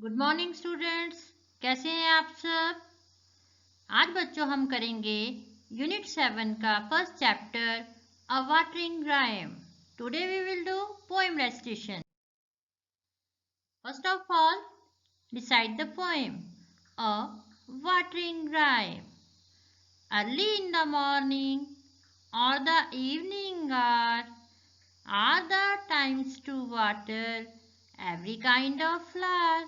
Good morning students. कैसे हैं आप सब। आज बच्चों हम करेंगे यूनिट 7 का first chapter a watering rhyme. Today we will do poem recitation. First of all recite the poem a watering rhyme. Early in the morning or the evening hour are the times to water every kind of flower.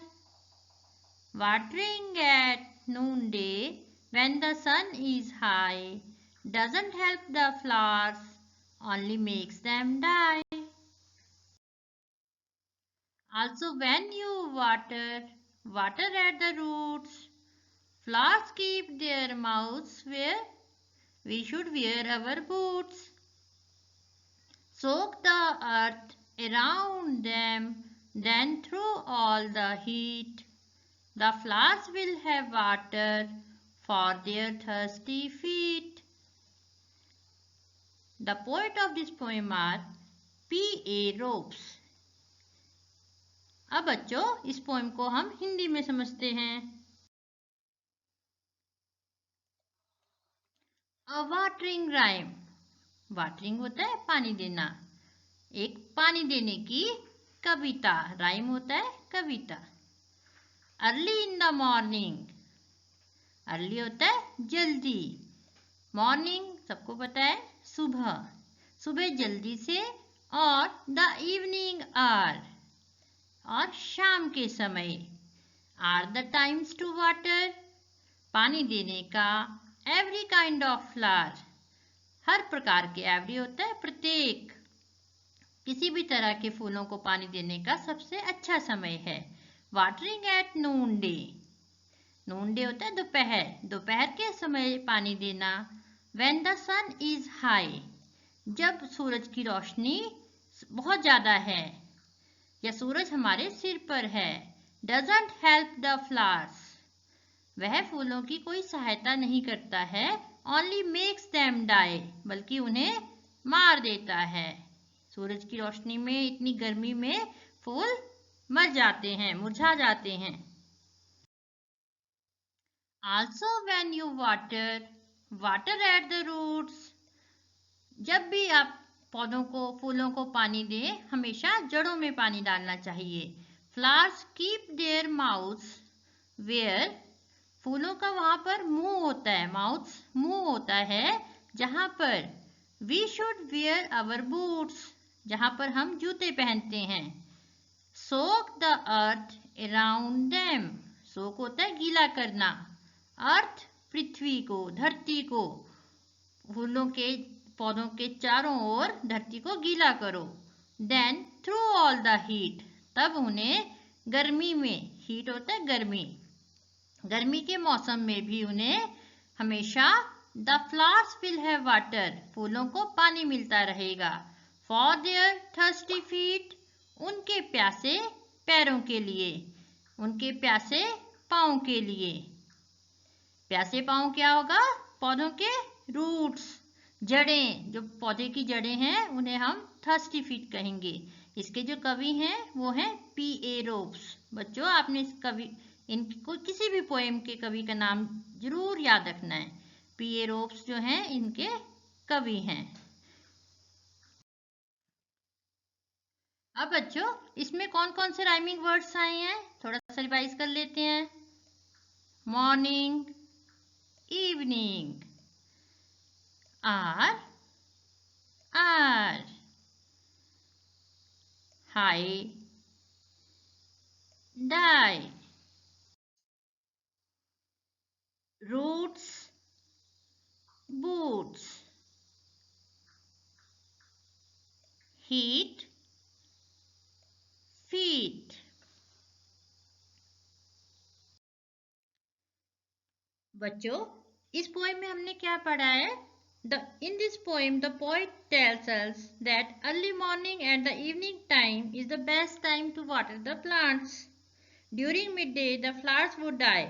Watering at noonday when the sun is high doesn't help the flowers, only makes them die. Also, when you water at the roots, flowers keep their mouths where we should wear our boots. Soak the earth around them, then through all the heat, the flowers will have water for their thirsty feet. The poet of this poem are P.A. Ropes. अब बच्चों इस poem को हम हिंदी में समझते हैं। अ watering rhyme. Watering होता है पानी देना। एक पानी देने की कविता। राइम होता है कविता। Early in the morning. Early होता है जल्दी। मॉर्निंग सबको पता है सुबह। सुबह जल्दी से। और द इवनिंग आवर और शाम के समय। Are the times to water पानी देने का। एवरी काइंड ऑफ फ्लावर हर प्रकार के। एवरी होता है प्रत्येक। किसी भी तरह के फूलों को पानी देने का सबसे अच्छा समय है। Watering at noon day. Noon day होता है दोपहर। दोपहर के समय पानी देना। When the sun is high जब सूरज की रोशनी बहुत ज़्यादा है या सूरज हमारे सिर पर है। डजंट हेल्प द फ्लावर्स वह फूलों की कोई सहायता नहीं करता है। ओनली मेक्स देम डाई बल्कि उन्हें मार देता है। सूरज की रोशनी में इतनी गर्मी में फूल मर जाते हैं, मुरझा जाते हैं। Also when you water at the roots जब भी आप पौधों को फूलों को पानी दें हमेशा जड़ों में पानी डालना चाहिए। Flowers keep their mouths where फूलों का वहाँ पर मुंह होता है। माउथ मुंह होता है जहाँ पर we should wear our boots जहाँ पर हम जूते पहनते हैं। Soak the earth around them soak होता है गीला करना। अर्थ पृथ्वी को धरती को फूलों के पौधों के चारों ओर धरती को गीला करो। Then through all the heat तब उन्हें गर्मी में। हीट होता है गर्मी। गर्मी के मौसम में भी उन्हें हमेशा the flowers will have water फूलों को पानी मिलता रहेगा। फॉर देयर थर्स्टी फीट उनके प्यासे पैरों के लिए। उनके प्यासे पाँव के लिए। प्यासे पाँव क्या होगा। पौधों के रूट्स जड़ें जो पौधे की जड़ें हैं उन्हें हम थर्स्टी फीट कहेंगे। इसके जो कवि हैं वो हैं P.A. रोप्स। बच्चों आपने इस कवि इनको किसी भी पोएम के कवि का नाम जरूर याद रखना है। P.A. रोप्स जो हैं इनके कवि हैं। अब बच्चों इसमें कौन कौन से राइमिंग वर्ड्स आए हैं थोड़ा सा रिवाइज कर लेते हैं। Morning evening are high die roots boots heat feet. बच्चों इस पोएम में हमने क्या पढ़ा है। In this poem the poet tells us that early morning and the evening time is the best time to water the plants. During midday the flowers would die.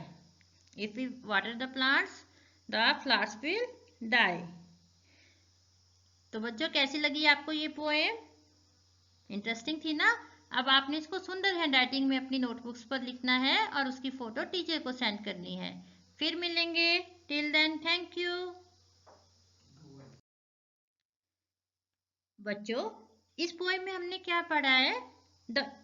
If we water the plants the flowers will die. तो बच्चों कैसी लगी आपको ये poem. Interesting थी ना। अब आपने इसको सुंदर हैंडराइटिंग में अपनी नोटबुक्स पर लिखना है और उसकी फोटो टीचर को सेंड करनी है। फिर मिलेंगे। Till then, thank you. बच्चों, इस पोएम में हमने क्या पढ़ा है?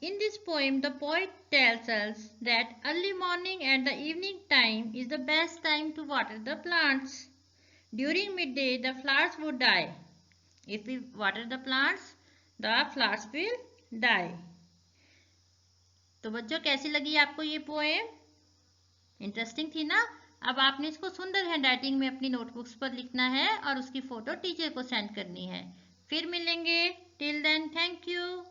In this poem, the poet tells us that early morning and the evening time is the best time to water the plants. During midday, the flowers would die. If we water the plants, the flowers will die. तो बच्चों, कैसी लगी आपको ये poem? Interesting थी ना? अब आपने इसको सुंदर हैंडराइटिंग में अपनी नोटबुक्स पर लिखना है और उसकी फोटो टीचर को सेंड करनी है। फिर मिलेंगे। Till then, thank you.